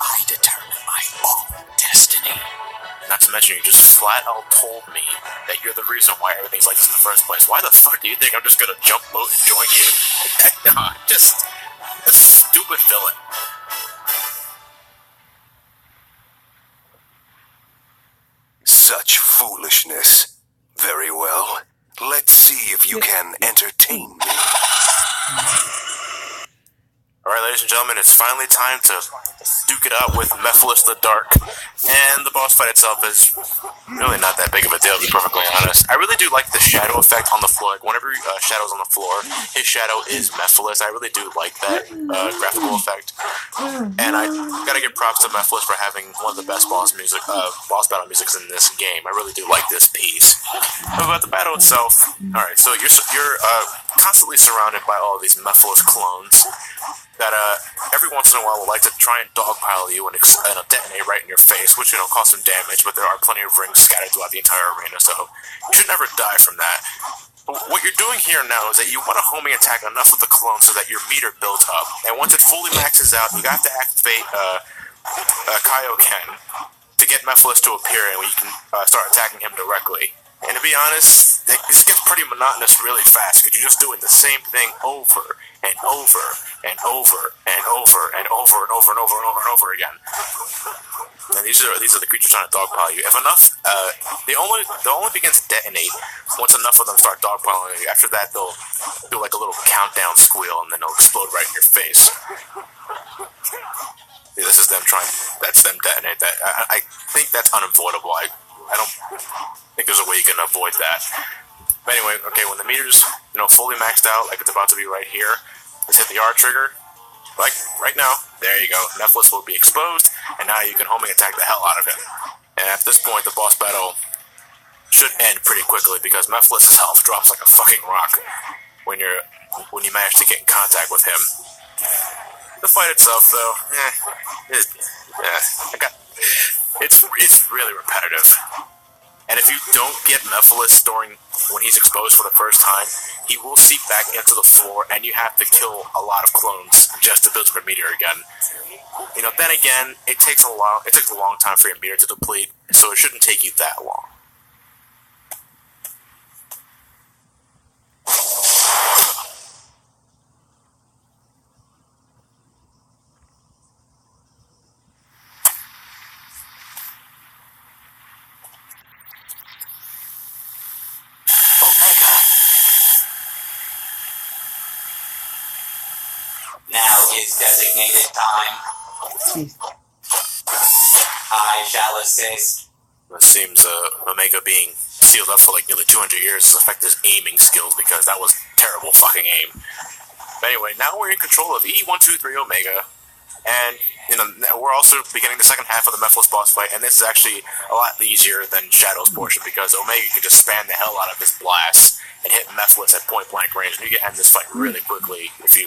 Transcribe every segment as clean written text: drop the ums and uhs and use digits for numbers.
I determine my own destiny. Not to mention, you just flat out told me that you're the reason why everything's like this in the first place. Why the fuck do you think I'm just gonna jump boat and join you? Just a stupid villain. Such foolishness. Very well. Let's see if you can entertain me. Alright, ladies and gentlemen, it's finally time to duke it out with meplise the Dark. And the boss fight itself is really not that big of a deal, to be perfectly honest. I really do like the shadow effect on the floor. Like, whenever Shadow's on the floor, his shadow is meplise. I really do like that graphical effect. And I gotta give props to meplise for having one of the best boss battle musics in this game. I really do like this piece. But about the battle itself, alright, so you're constantly surrounded by all of these meplise clones that every once in a while will like to try and dogpile you and detonate right in your face, which, cause some damage, but there are plenty of rings scattered throughout the entire arena, so you should never die from that. But what you're doing here now is that you want to homing attack enough of the clones so that your meter builds up, and once it fully maxes out, you have to activate Kaioken to get meplise to appear, and you can start attacking him directly. And to be honest, this gets pretty monotonous really fast, because you're just doing the same thing over and over and over and over and over and over and over and over and over again. And these are the creatures trying to dogpile you. If enough, they'll only begin to detonate once enough of them start dogpiling you. After that, they'll do like a little countdown squeal, and then they'll explode right in your face. See, this is them that's them detonate that. I think that's unavoidable. I don't think there's a way you can avoid that. But anyway, okay, when the meter's, fully maxed out, like it's about to be right here, let's hit the R trigger. Like, right now, there you go. Meplise will be exposed, and now you can homing attack the hell out of him. And at this point, the boss battle should end pretty quickly, because Meplis's health drops like a fucking rock when you manage to get in contact with him. The fight itself, though, it's really repetitive. And if you don't get Meplise when he's exposed for the first time, he will seep back into the floor, and you have to kill a lot of clones just to build your meter again. Then again, it takes a long time for your meter to deplete, so it shouldn't take you that long. Now is designated time. I shall assist. It seems Omega being sealed up for like nearly 200 years has affected his aiming skills, because that was terrible fucking aim. But anyway, now we're in control of E123 Omega, and we're also beginning the second half of the Meplise boss fight, and this is actually a lot easier than Shadow's portion, because Omega can just spam the hell out of his blasts and hit Meplise at point blank range, and you can end this fight really quickly if you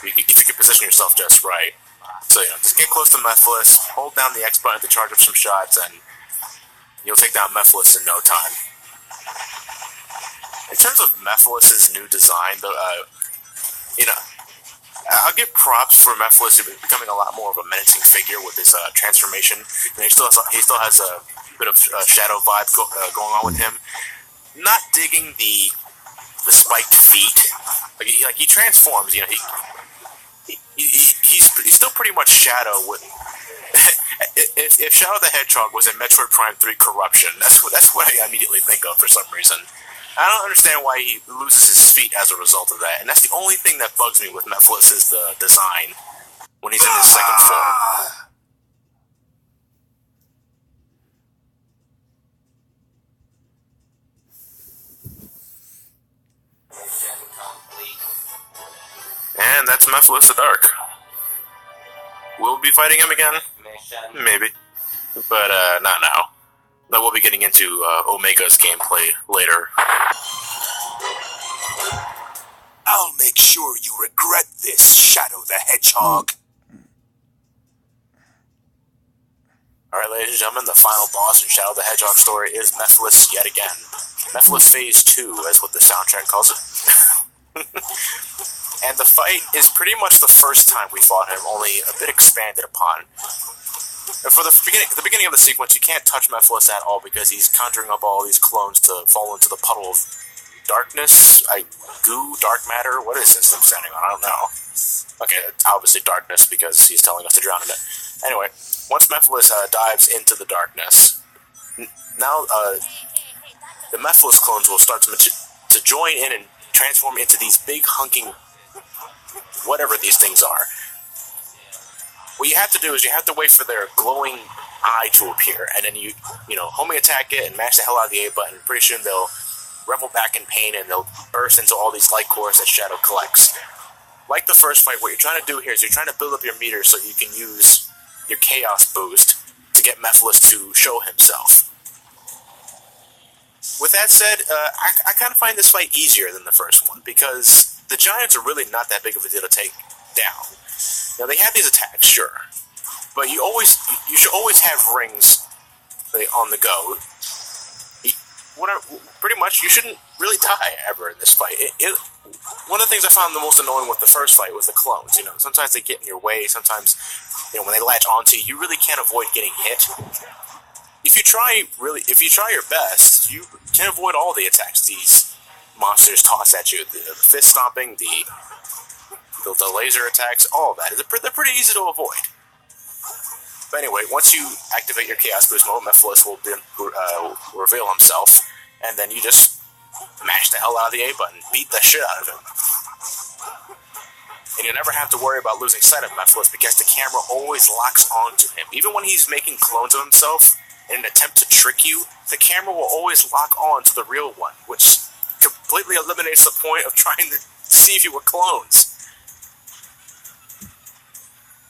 can position yourself just right. So, just get close to Meplise, hold down the X button to charge up some shots, and you'll take down Meplise in no time. In terms of Meplis's new design, though, I'll give props for Meplise becoming a lot more of a menacing figure with his transformation. He still has a bit of shadow vibe going on with him. Not digging the spiked feet. Like he transforms. He's still pretty much Shadow. If Shadow the Hedgehog was in Metroid Prime 3 Corruption, that's what I immediately think of for some reason. I don't understand why he loses his feet as a result of that, and that's the only thing that bugs me with Meplise is the design when he's in his second form. And that's Meplise the Dark. We'll be fighting him again? Maybe. But, not now. But we'll be getting into Omega's gameplay later. I'll make sure you regret this, Shadow the Hedgehog. Alright, ladies and gentlemen, the final boss in Shadow the Hedgehog story is Meplise yet again. Meplise Phase 2, as what the soundtrack calls it. And the fight is pretty much the first time we fought him, only a bit expanded upon. And for the beginning of the sequence, you can't touch Mephilus at all because he's conjuring up all these clones to fall into the puddle of darkness, dark matter. What is this I'm standing on? I don't know. Okay, obviously darkness because he's telling us to drown in it. Anyway, once Mephilus dives into the darkness, now the Mephilus clones will start to join in and transform into these big hunking whatever these things are. What you have to do is you have to wait for their glowing eye to appear, and then you homing attack it and mash the hell out of the A button. Pretty soon they'll revel back in pain and they'll burst into all these light cores that Shadow collects. Like the first fight, what you're trying to do here is you're trying to build up your meter so you can use your Chaos boost to get Mephilus to show himself. With that said, I kind of find this fight easier than the first one because the Giants are really not that big of a deal to take down. Now, they have these attacks, sure, but you should always have rings on the go. Pretty much, you shouldn't really die ever in this fight. One of the things I found the most annoying with the first fight was the clones. Sometimes they get in your way. Sometimes, when they latch onto you, you really can't avoid getting hit. If you try your best, you can avoid all the attacks these monsters toss at you. The fist stomping, the laser attacks, all of that. They're pretty easy to avoid. But anyway, once you activate your Chaos Boost mode, Mephilus will reveal himself, and then you just mash the hell out of the A button, beat the shit out of him. And you never have to worry about losing sight of Mephilus because the camera always locks onto him. Even when he's making clones of himself in an attempt to trick you, the camera will always lock on to the real one, which completely eliminates the point of trying to see if you were clones.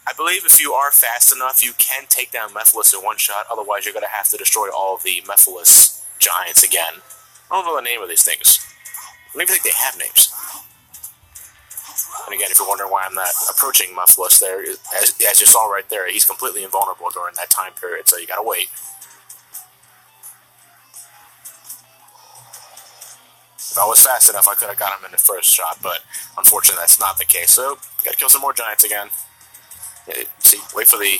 I believe if you are fast enough, you can take down Mephilus in one shot, otherwise you're going to have to destroy all of the Mephilus giants again. I don't know the name of these things. I don't even think they have names. And again, if you're wondering why I'm not approaching Mephilus there, as you saw right there, he's completely invulnerable during that time period, so you gotta wait. If I was fast enough, I could have got him in the first shot, but unfortunately that's not the case, so gotta kill some more giants again. See, wait for the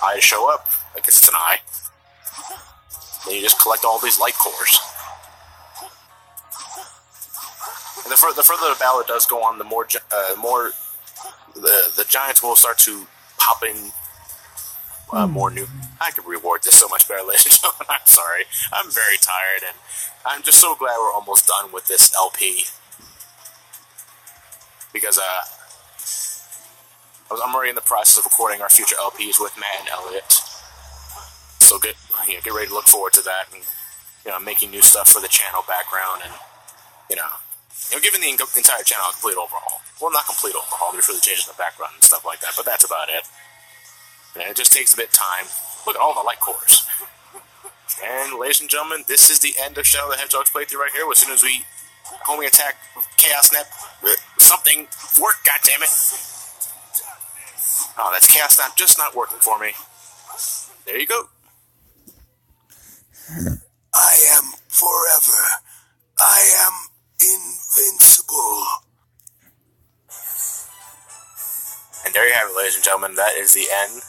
eye to show up. I guess it's an eye. Then you just collect all these light cores. And the further the battle does go on, the more the giants will start to pop in more new. I could reward this so much better, ladies and gentlemen. I'm sorry. I'm very tired, and I'm just so glad we're almost done with this LP. Because I'm already in the process of recording our future LPs with Matt and Elliot. So get ready to look forward to that, and making new stuff for the channel background, and giving the entire channel a complete overhaul. Well, not complete overhaul. There's really changes in the background and stuff like that, but that's about it. And it just takes a bit of time. Look at all the light cores. And ladies and gentlemen, this is the end of Shadow the Hedgehog's playthrough right here. As soon as we homing attack Chaos Snap, something work, goddammit. Oh, that's Chaos Snap just not working for me. There you go. I am forever. I am invincible. And there you have it, ladies and gentlemen. That is the end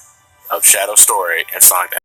of Shadow's story in Sonic the